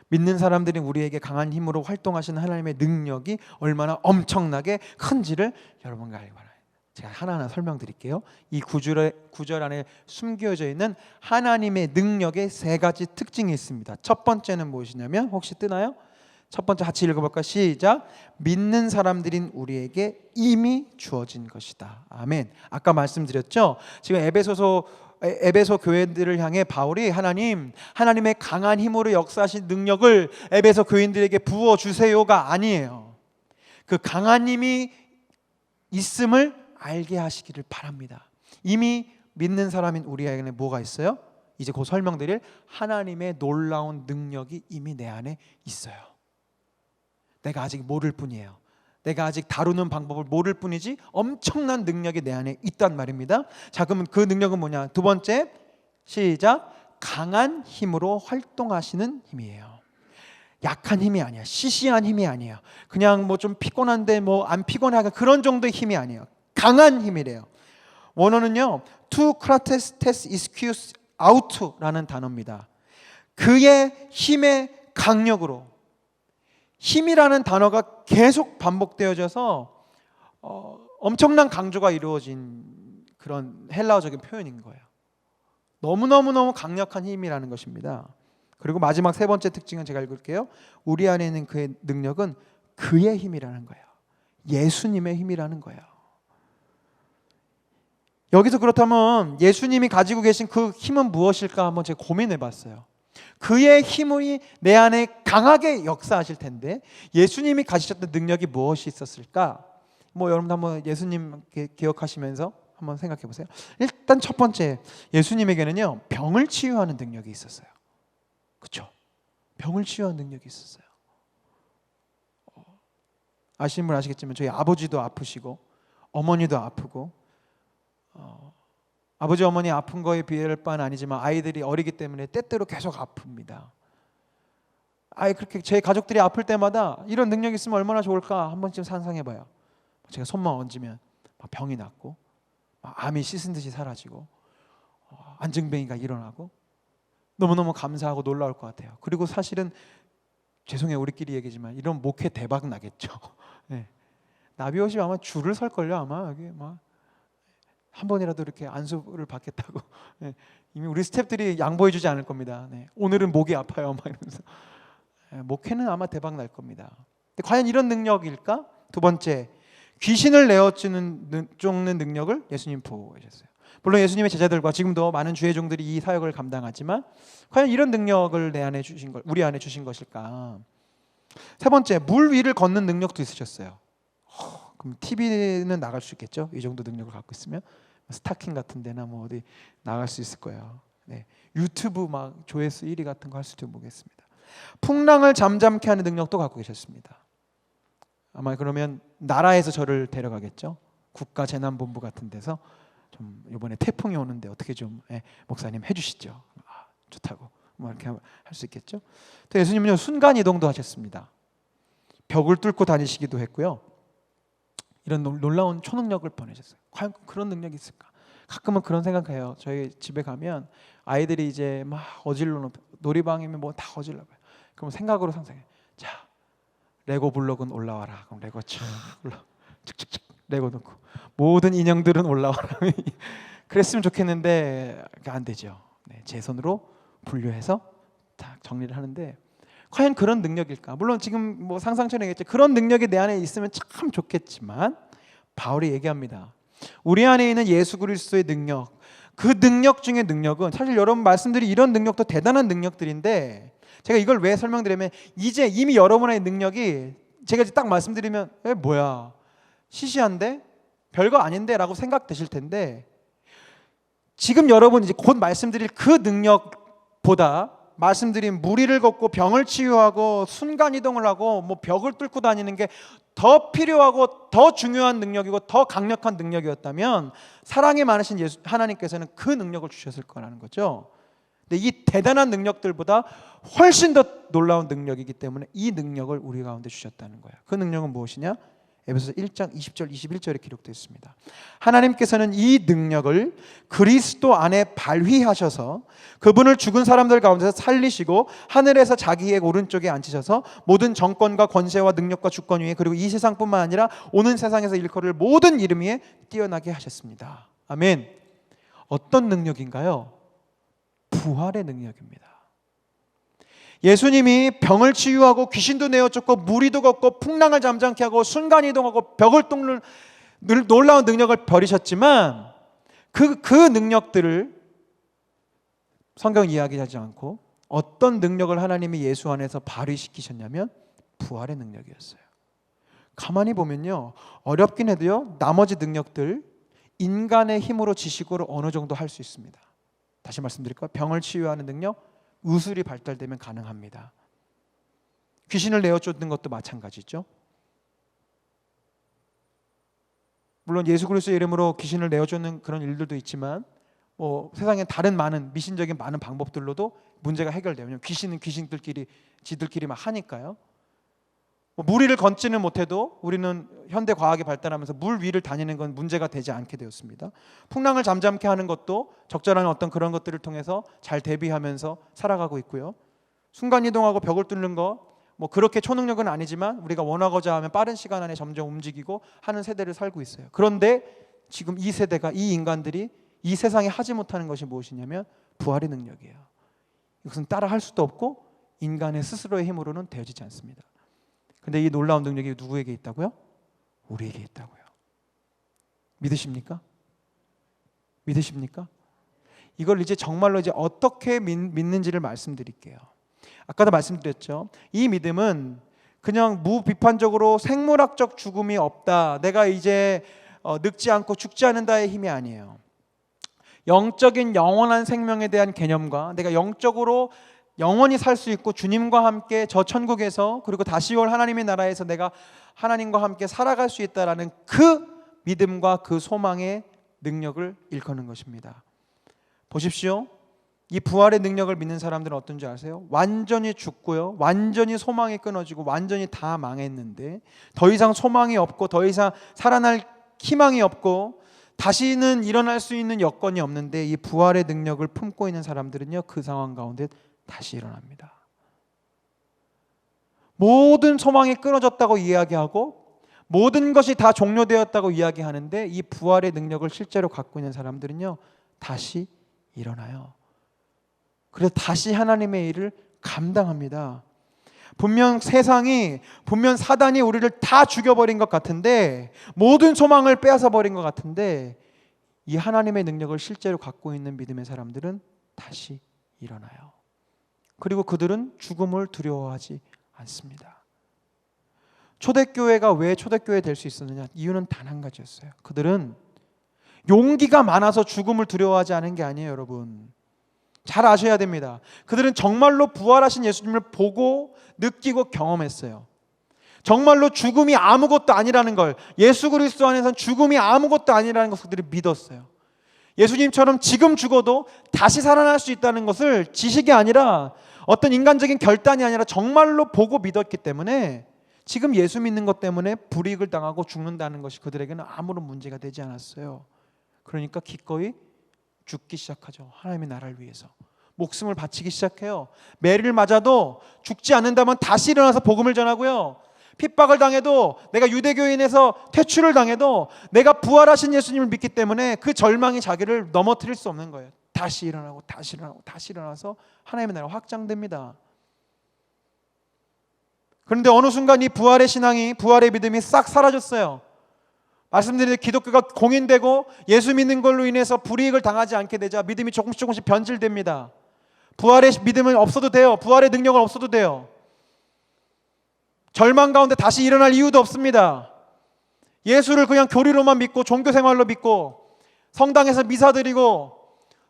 믿는 사람들이 우리에게 강한 힘으로 활동하시는 하나님의 능력이 얼마나 엄청나게 큰지를 여러분과 알기 바랍니다. 제가 하나하나 설명드릴게요. 이 구절 안에 숨겨져 있는 하나님의 능력의 세 가지 특징이 있습니다. 첫 번째는 무엇이냐면 혹시 뜨나요? 첫 번째 같이 읽어볼까? 시작. 믿는 사람들인 우리에게 이미 주어진 것이다. 아멘. 아까 말씀드렸죠. 지금 에베소 교회들을 향해 바울이 하나님의 강한 힘으로 역사하신 능력을 에베소 교인들에게 부어주세요가 아니에요. 그 강한 힘이 있음을 알게 하시기를 바랍니다. 이미 믿는 사람인 우리에게는 뭐가 있어요? 이제 곧 설명드릴 하나님의 놀라운 능력이 이미 내 안에 있어요. 내가 아직 모를 뿐이에요. 내가 아직 다루는 방법을 모를 뿐이지 엄청난 능력이 내 안에 있단 말입니다. 자, 그러면 그 능력은 뭐냐? 두 번째, 시작. 강한 힘으로 활동하시는 힘이에요. 약한 힘이 아니야. 시시한 힘이 아니에요. 그냥 뭐 좀 피곤한데 뭐 안 피곤하게 그런 정도의 힘이 아니에요. 강한 힘이래요. 원어는요, to krates ischius out라는 단어입니다. 그의 힘의 강력으로. 힘이라는 단어가 계속 반복되어져서 엄청난 강조가 이루어진 그런 헬라어적인 표현인 거예요. 너무너무 강력한 힘이라는 것입니다. 그리고 마지막 세 번째 특징은 제가 읽을게요. 우리 안에 있는 그의 능력은 그의 힘이라는 거예요. 예수님의 힘이라는 거예요. 여기서 그렇다면 예수님이 가지고 계신 그 힘은 무엇일까 한번 제가 고민해 봤어요. 그의 힘이 내 안에 강하게 역사하실 텐데 예수님이 가지셨던 능력이 무엇이 있었을까? 뭐 여러분 한번 예수님 기억하시면서 한번 생각해 보세요. 일단 첫 번째, 예수님에게는요 병을 치유하는 능력이 있었어요. 그렇죠? 병을 치유하는 능력이 있었어요. 아시는 분 아시겠지만 저희 아버지도 아프시고 어머니도 아프고 아버지 어머니 아픈 거에 비할 바는 아니지만 아이들이 어리기 때문에 때때로 계속 아픕니다. 그렇게 제 가족들이 아플 때마다 이런 능력이 있으면 얼마나 좋을까 한 번쯤 상상해봐요. 제가 손만 얹으면 막 병이 낫고 막 암이 씻은 듯이 사라지고 안증뱅이가 일어나고 너무너무 감사하고 놀라울 것 같아요. 그리고 사실은 죄송해요, 우리끼리 얘기지만 이런 목회 대박 나겠죠. 네. 나비 오시면 아마 줄을 설걸요. 아마 여기 막 한 번이라도 이렇게 안수를 받겠다고. 네. 이미 우리 스태프들이 양보해주지 않을 겁니다. 네. 오늘은 목이 아파요 막 이러면서. 목회는 아마 대박 날 겁니다. 근데 과연 이런 능력일까? 두 번째, 귀신을 내어쫓는 능력을 예수님 보여주셨어요. 물론 예수님의 제자들과 지금도 많은 주의 종들이 이 사역을 감당하지만 과연 이런 능력을 우리 안에 주신 것일까? 세 번째, 물 위를 걷는 능력도 있으셨어요. 그럼 TV는 나갈 수 있겠죠? 이 정도 능력을 갖고 있으면 스타킹 같은 데나 뭐 어디 나갈 수 있을 거예요. 네. 유튜브 막 조회수 1위 같은 거 할 수도 모르겠습니다. 풍랑을 잠잠케 하는 능력도 갖고 계셨습니다. 아마 그러면 나라에서 저를 데려가겠죠? 국가재난본부 같은 데서 좀 이번에 태풍이 오는데 어떻게 좀 목사님 해주시죠. 좋다고 뭐 이렇게 할 수 있겠죠? 또 예수님은요 순간 이동도 하셨습니다. 벽을 뚫고 다니시기도 했고요. 이런 놀라운 초능력을 보내셨어요. 과연 그런 능력이 있을까? 가끔은 그런 생각해요. 저희 집에 가면 아이들이 이제 막 어질러 놀이방이면 뭐 다 어질러 봐요. 그럼 생각으로 상상해. 자, 레고 블록은 올라와라. 그럼 레고 촥 올라, 칙칙칙 레고 넣고 모든 인형들은 올라와라. 그랬으면 좋겠는데 안 되죠. 네, 제 손으로 분류해서 딱 정리를 하는데 과연 그런 능력일까? 물론 지금 뭐 상상처럼 얘기했죠. 그런 능력이 내 안에 있으면 참 좋겠지만 바울이 얘기합니다. 우리 안에 있는 예수 그리스도의 능력, 그 능력 중의 능력은 사실 여러분 말씀드린 이런 능력도 대단한 능력들인데 제가 이걸 왜 설명드리면 이제 이미 여러분의 능력이 제가 이제 딱 말씀드리면 뭐야 시시한데 별거 아닌데 라고 생각되실 텐데 지금 여러분 이제 곧 말씀드릴 그 능력보다 말씀드린 무리를 걷고 병을 치유하고 순간이동을 하고 뭐 벽을 뚫고 다니는 게 더 필요하고 더 중요한 능력이고 더 강력한 능력이었다면 사랑이 많으신 예수 하나님께서는 그 능력을 주셨을 거라는 거죠. 근데 이 대단한 능력들보다 훨씬 더 놀라운 능력이기 때문에 이 능력을 우리 가운데 주셨다는 거예요. 그 능력은 무엇이냐? 에베소서 1장 20절 21절에 기록되어 있습니다. 하나님께서는 이 능력을 그리스도 안에 발휘하셔서 그분을 죽은 사람들 가운데서 살리시고 하늘에서 자기의 오른쪽에 앉히셔서 모든 정권과 권세와 능력과 주권 위에 그리고 이 세상뿐만 아니라 오는 세상에서 일컬을 모든 이름 위에 뛰어나게 하셨습니다. 아멘. 어떤 능력인가요? 부활의 능력입니다. 예수님이 병을 치유하고 귀신도 내어쫓고 무리도 걷고 풍랑을 잠잠케 하고 순간이동하고 벽을 뚫는 놀라운 능력을 벌이셨지만 그 능력들을 성경 이야기하지 않고 어떤 능력을 하나님이 예수 안에서 발휘시키셨냐면 부활의 능력이었어요. 가만히 보면요, 어렵긴 해도요 나머지 능력들 인간의 힘으로 지식으로 어느 정도 할 수 있습니다. 다시 말씀드릴까요? 병을 치유하는 능력 의술이 발달되면 가능합니다. 귀신을 내어쫓는 것도 마찬가지죠. 물론 예수 그리스도의 이름으로 귀신을 내어쫓는 그런 일들도 있지만 세상에 다른 많은 미신적인 많은 방법들로도 문제가 해결되면 귀신은 귀신들끼리 지들끼리 막 하니까요. 무리를 걷지는 못해도 우리는 현대 과학이 발달하면서 물 위를 다니는 건 문제가 되지 않게 되었습니다. 풍랑을 잠잠케 하는 것도 적절한 어떤 그런 것들을 통해서 잘 대비하면서 살아가고 있고요. 순간이동하고 벽을 뚫는 거 그렇게 초능력은 아니지만 우리가 원하고자 하면 빠른 시간 안에 점점 움직이고 하는 세대를 살고 있어요. 그런데 지금 이 세대가 이 인간들이 이 세상에 하지 못하는 것이 무엇이냐면 부활의 능력이에요. 이것은 따라 할 수도 없고 인간의 스스로의 힘으로는 되어지지 않습니다. 근데 이 놀라운 능력이 누구에게 있다고요? 우리에게 있다고요. 믿으십니까? 믿으십니까? 이걸 이제 정말로 이제 어떻게 믿는지를 말씀드릴게요. 아까도 말씀드렸죠. 이 믿음은 그냥 무비판적으로 생물학적 죽음이 없다, 내가 이제 늙지 않고 죽지 않는다의 힘이 아니에요. 영적인 영원한 생명에 대한 개념과 내가 영적으로 영원히 살 수 있고 주님과 함께 저 천국에서 그리고 다시 올 하나님의 나라에서 내가 하나님과 함께 살아갈 수 있다라는 그 믿음과 그 소망의 능력을 일컫는 것입니다. 보십시오. 이 부활의 능력을 믿는 사람들은 어떤지 아세요? 완전히 죽고요, 완전히 소망이 끊어지고 완전히 다 망했는데 더 이상 소망이 없고 더 이상 살아날 희망이 없고 다시는 일어날 수 있는 여건이 없는데 이 부활의 능력을 품고 있는 사람들은요, 그 상황 가운데 다시 일어납니다. 모든 소망이 끊어졌다고 이야기하고 모든 것이 다 종료되었다고 이야기하는데 이 부활의 능력을 실제로 갖고 있는 사람들은요, 다시 일어나요. 그래서 다시 하나님의 일을 감당합니다. 분명 사단이 우리를 다 죽여버린 것 같은데, 모든 소망을 빼앗아 버린 것 같은데, 이 하나님의 능력을 실제로 갖고 있는 믿음의 사람들은 다시 일어나요. 그리고 그들은 죽음을 두려워하지 않습니다. 초대교회가 왜 초대교회 될 수 있었느냐? 이유는 단 한 가지였어요. 그들은 용기가 많아서 죽음을 두려워하지 않은 게 아니에요, 여러분. 잘 아셔야 됩니다. 그들은 정말로 부활하신 예수님을 보고 느끼고 경험했어요. 정말로 죽음이 아무것도 아니라는 걸, 예수 그리스도 안에서는 죽음이 아무것도 아니라는 것을 그들이 믿었어요. 예수님처럼 지금 죽어도 다시 살아날 수 있다는 것을 지식이 아니라 어떤 인간적인 결단이 아니라 정말로 보고 믿었기 때문에 지금 예수 믿는 것 때문에 불이익을 당하고 죽는다는 것이 그들에게는 아무런 문제가 되지 않았어요. 그러니까 기꺼이 죽기 시작하죠. 하나님의 나라를 위해서 목숨을 바치기 시작해요. 매를 맞아도 죽지 않는다면 다시 일어나서 복음을 전하고요, 핍박을 당해도, 내가 유대교인에서 퇴출을 당해도 내가 부활하신 예수님을 믿기 때문에 그 절망이 자기를 넘어뜨릴 수 없는 거예요. 다시 일어나고 다시 일어나고 다시 일어나서 하나님의 나라가 확장됩니다. 그런데 어느 순간 이 부활의 신앙이, 부활의 믿음이 싹 사라졌어요. 말씀드린 기독교가 공인되고 예수 믿는 걸로 인해서 불이익을 당하지 않게 되자 믿음이 조금씩 변질됩니다. 부활의 믿음은 없어도 돼요. 부활의 능력은 없어도 돼요. 절망 가운데 다시 일어날 이유도 없습니다. 예수를 그냥 교리로만 믿고 종교생활로 믿고 성당에서 미사 드리고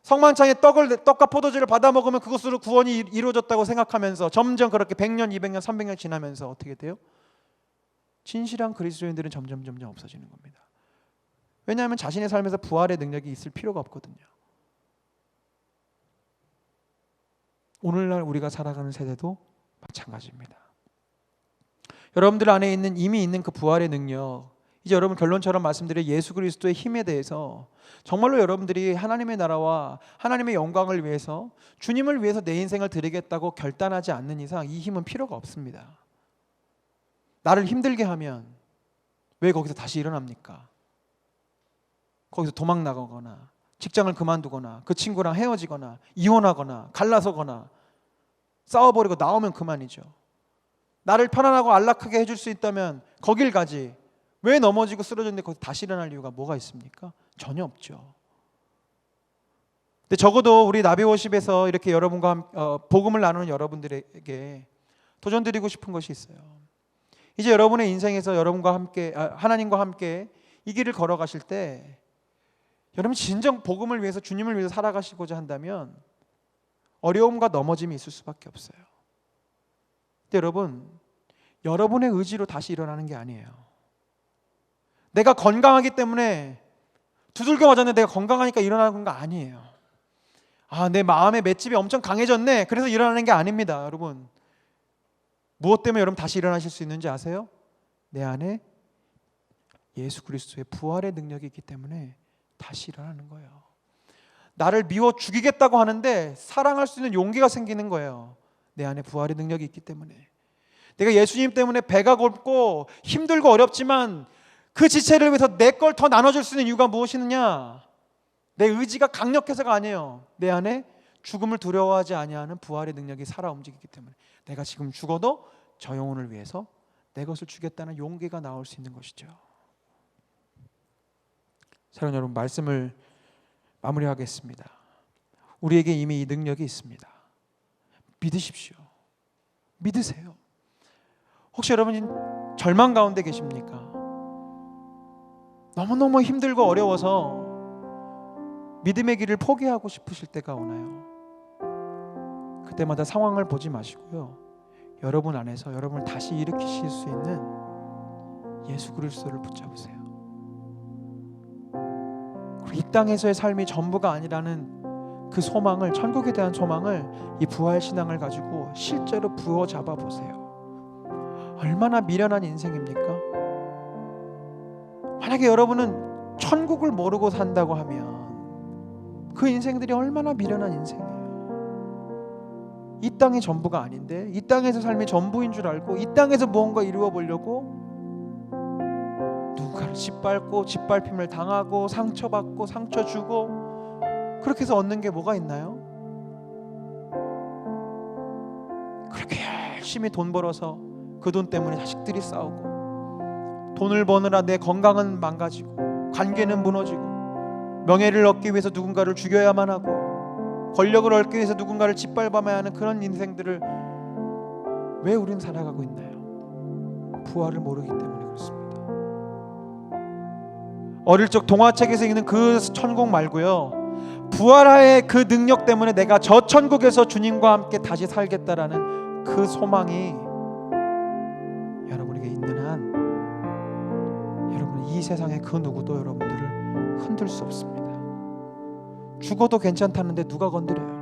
성만찬에 떡과 포도주를 받아 먹으면 그것으로 구원이 이루어졌다고 생각하면서 점점 그렇게 100년, 200년, 300년 지나면서 어떻게 돼요? 진실한 그리스도인들은 점점 없어지는 겁니다. 왜냐하면 자신의 삶에서 부활의 능력이 있을 필요가 없거든요. 오늘날 우리가 살아가는 세대도 마찬가지입니다. 여러분들 안에 이미 있는 그 부활의 능력, 이제 여러분 결론처럼 말씀드린 예수 그리스도의 힘에 대해서 정말로 여러분들이 하나님의 나라와 하나님의 영광을 위해서 주님을 위해서 내 인생을 드리겠다고 결단하지 않는 이상 이 힘은 필요가 없습니다. 나를 힘들게 하면 왜 거기서 다시 일어납니까? 거기서 도망 나가거나 직장을 그만두거나 그 친구랑 헤어지거나 이혼하거나 갈라서거나 싸워버리고 나오면 그만이죠. 나를 편안하고 안락하게 해줄 수 있다면 거길 가지. 왜 넘어지고 쓰러졌는데 거기서 다시 일어날 이유가 뭐가 있습니까? 전혀 없죠. 근데 적어도 우리 나비워십에서 이렇게 여러분과 복음을 나누는 여러분들에게 도전드리고 싶은 것이 있어요. 이제 여러분의 인생에서 여러분과 함께 하나님과 함께 이 길을 걸어가실 때 여러분 진정 복음을 위해서 주님을 위해서 살아가시고자 한다면 어려움과 넘어짐이 있을 수밖에 없어요. 근데 여러분의 의지로 다시 일어나는 게 아니에요. 내가 건강하기 때문에 두들겨 맞았는데 내가 건강하니까 일어나는 거 아니에요. 내 마음의 맷집이 엄청 강해졌네. 그래서 일어나는 게 아닙니다. 여러분, 무엇 때문에 여러분 다시 일어나실 수 있는지 아세요? 내 안에 예수 그리스도의 부활의 능력이 있기 때문에 다시 일어나는 거예요. 나를 미워 죽이겠다고 하는데 사랑할 수 있는 용기가 생기는 거예요. 내 안에 부활의 능력이 있기 때문에. 내가 예수님 때문에 배가 고프고 힘들고 어렵지만 그 지체를 위해서 내 걸 더 나눠줄 수 있는 이유가 무엇이느냐? 내 의지가 강력해서가 아니에요. 내 안에 죽음을 두려워하지 아니하는 부활의 능력이 살아 움직이기 때문에 내가 지금 죽어도 저 영혼을 위해서 내 것을 주겠다는 용기가 나올 수 있는 것이죠. 사랑하는 여러분, 말씀을 마무리하겠습니다. 우리에게 이미 이 능력이 있습니다. 믿으십시오. 믿으세요. 혹시 여러분이 절망 가운데 계십니까? 너무너무 힘들고 어려워서 믿음의 길을 포기하고 싶으실 때가 오나요? 그때마다 상황을 보지 마시고요, 여러분 안에서 여러분을 다시 일으키실 수 있는 예수 그리스도를 붙잡으세요. 그리고 이 땅에서의 삶이 전부가 아니라는 그 소망을, 천국에 대한 소망을 이 부활신앙을 가지고 실제로 부어잡아 보세요. 얼마나 미련한 인생입니까? 만약에 여러분은 천국을 모르고 산다고 하면 그 인생들이 얼마나 미련한 인생이에요. 이 땅이 전부가 아닌데, 이 땅에서 삶이 전부인 줄 알고 이 땅에서 무언가 이루어 보려고 누군가를 짓밟고 짓밟힘을 당하고 상처받고 상처 주고 그렇게 해서 얻는 게 뭐가 있나요? 그렇게 열심히 돈 벌어서 그 돈 때문에 자식들이 싸우고, 돈을 버느라 내 건강은 망가지고, 관계는 무너지고, 명예를 얻기 위해서 누군가를 죽여야만 하고, 권력을 얻기 위해서 누군가를 짓밟아야 하는 그런 인생들을 왜 우리는 살아가고 있나요? 부활을 모르기 때문에 그렇습니다. 어릴 적 동화책에서 읽는 그 천국 말고요, 부활의 그 능력 때문에 내가 저 천국에서 주님과 함께 다시 살겠다라는 그 소망이 여러분에게 있는 한, 여러분은 이 세상의 그 누구도 여러분들을 흔들 수 없습니다. 죽어도 괜찮다는데 누가 건드려요?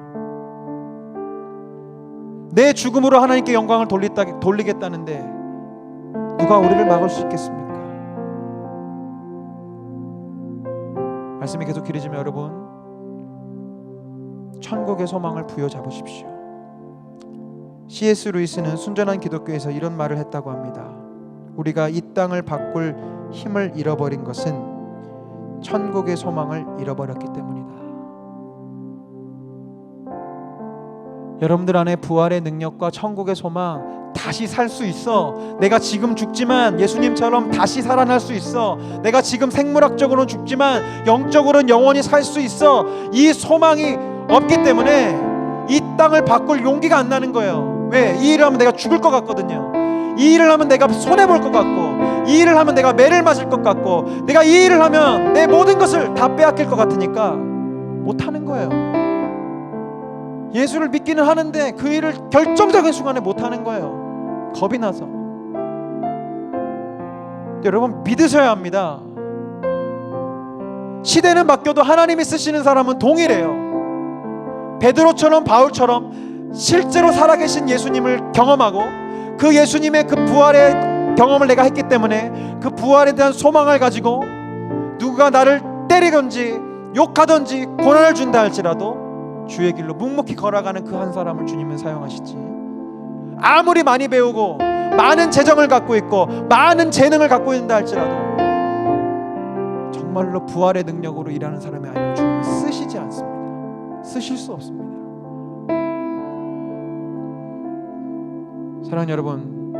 내 죽음으로 하나님께 영광을 돌리겠다는데 누가 우리를 막을 수 있겠습니까? 말씀이 계속 길어지면 여러분, 천국의 소망을 부여잡으십시오. C.S. 루이스는 순전한 기독교에서 이런 말을 했다고 합니다. 우리가 이 땅을 바꿀 힘을 잃어버린 것은 천국의 소망을 잃어버렸기 때문이다. 여러분들 안에 부활의 능력과 천국의 소망, 다시 살 수 있어. 내가 지금 죽지만 예수님처럼 다시 살아날 수 있어. 내가 지금 생물학적으로는 죽지만 영적으로는 영원히 살 수 있어. 이 소망이 없기 때문에 이 땅을 바꿀 용기가 안 나는 거예요. 왜? 이 일을 하면 내가 죽을 것 같거든요. 이 일을 하면 내가 손해볼 것 같고, 이 일을 하면 내가 매를 맞을 것 같고, 내가 이 일을 하면 내 모든 것을 다 빼앗길 것 같으니까 못하는 거예요. 예수를 믿기는 하는데 그 일을 결정적인 순간에 못하는 거예요. 겁이 나서. 여러분, 믿으셔야 합니다. 시대는 바뀌어도 하나님이 쓰시는 사람은 동일해요. 베드로처럼 바울처럼 실제로 살아계신 예수님을 경험하고, 그 예수님의 그 부활의 경험을 내가 했기 때문에 그 부활에 대한 소망을 가지고 누가 나를 때리든지 욕하든지 고난을 준다 할지라도 주의 길로 묵묵히 걸어가는 그 한 사람을 주님은 사용하시지. 아무리 많이 배우고 많은 재정을 갖고 있고 많은 재능을 갖고 있는다 할지라도 정말로 부활의 능력으로 일하는 사람이 아니면 주님은 쓰시지 않습니다. 쓰실 수 없습니다. 사랑하는 여러분,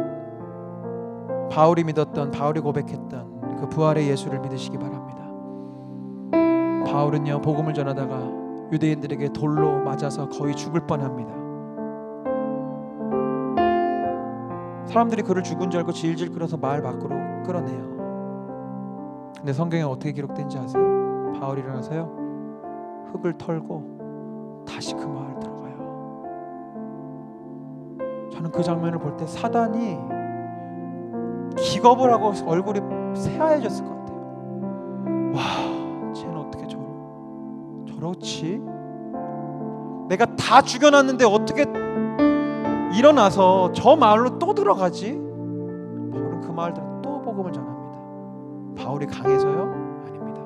바울이 믿었던, 바울이 고백했던 그 부활의 예수를 믿으시기 바랍니다. 바울은요, 복음을 전하다가 유대인들에게 돌로 맞아서 거의 죽을 뻔합니다. 사람들이 그를 죽은 줄 알고 질질 끌어서 마을 밖으로 끌어내요. 근데 성경에 어떻게 기록된지 아세요? 바울이 일어나서요, 흙을 털고 다시 그 마을 들어가요. 저는 그 장면을 볼 때 사단이 기겁을 하고 얼굴이 새하얘졌을 것 같아요. 와, 쟤는 어떻게 저렇지? 내가 다 죽여놨는데 어떻게 일어나서 저 마을로 또 들어가지? 바울은 그 마을 들어 또 복음을 전합니다. 바울이 강해서요? 아닙니다.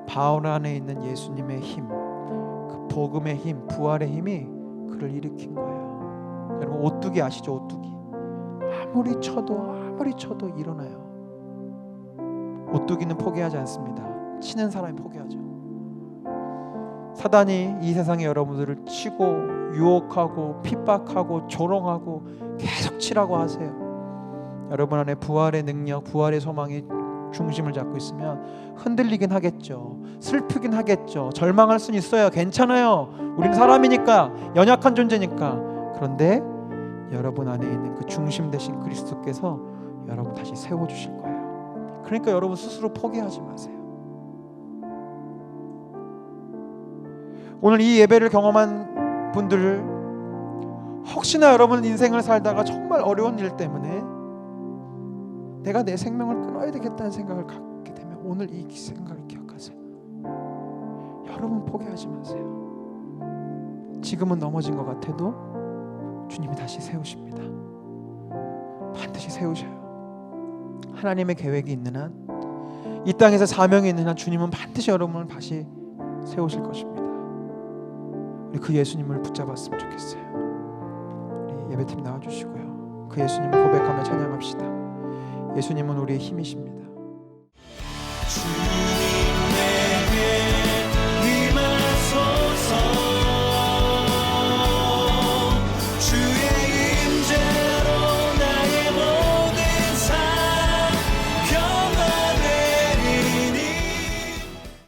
바울 안에 있는 예수님의 힘, 그 복음의 힘, 부활의 힘이 그를 일으킨 거예요. 여러분, 오뚜기 아시죠? 오뚜기. 아무리 쳐도 일어나요. 오뚜기는 포기하지 않습니다. 치는 사람이 포기하죠. 사단이 이 세상에 여러분들을 치고 유혹하고 핍박하고 조롱하고 계속 치라고 하세요. 여러분 안에 부활의 능력, 부활의 소망이 중심을 잡고 있으면 흔들리긴 하겠죠. 슬프긴 하겠죠. 절망할 수는 있어요. 괜찮아요. 우리는 사람이니까, 연약한 존재니까. 그런데 여러분 안에 있는 그 중심 되신 그리스도께서 여러분 다시 세워주실 거예요. 그러니까 여러분 스스로 포기하지 마세요. 오늘 이 예배를 경험한 분들, 혹시나 여러분 인생을 살다가 정말 어려운 일 때문에 내가 내 생명을 끊어야 되겠다는 생각을 갖게 되면 오늘 이 생각을 기억하세요. 여러분 포기하지 마세요. 지금은 넘어진 것 같아도 주님이 다시 세우십니다. 반드시 세우셔요. 하나님의 계획이 있는 한, 이 땅에서 사명이 있는 한 주님은 반드시 여러분을 다시 세우실 것입니다. 우리 그 예수님을 붙잡았으면 좋겠어요. 우리 예배팀 나와주시고요, 그 예수님을 고백하며 찬양합시다. 예수님은 우리의 힘이십니다. 주님